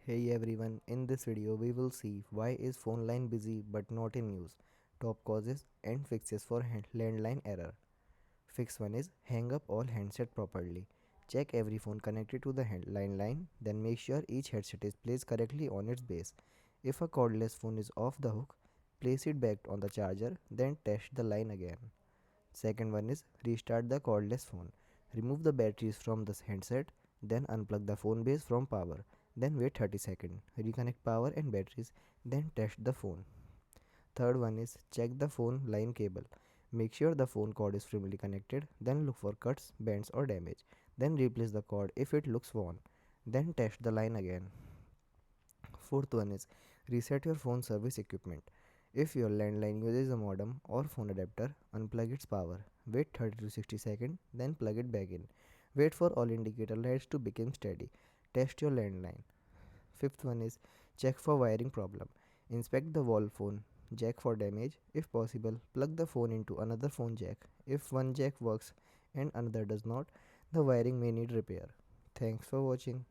Hey everyone, in this video we will see why is phone line busy but not in use, top causes and fixes for landline error. Fix 1 is hang up all handset properly. Check every phone connected to the line, then make sure each headset is placed correctly on its base. If a cordless phone is off the hook, place it back on the charger, then test the line again. Second one is restart the cordless phone. Remove the batteries from the handset, then unplug the phone base from power. Then wait 30 seconds. Reconnect power and batteries, then test the phone. Third one is check the phone line cable. Make sure the phone cord is firmly connected, then look for cuts, bends or damage. Then replace the cord if it looks worn. Then test the line again. Fourth one is reset your phone service equipment. If your landline uses a modem or phone adapter, unplug its power. Wait 30 to 60 seconds, then plug it back in. Wait for all indicator lights to become steady. Test your landline. Fifth one is check for wiring problem. Inspect the wall phone jack for damage. If possible, plug the phone into another phone jack. If one jack works and another does not, the wiring may need repair. Thanks for watching.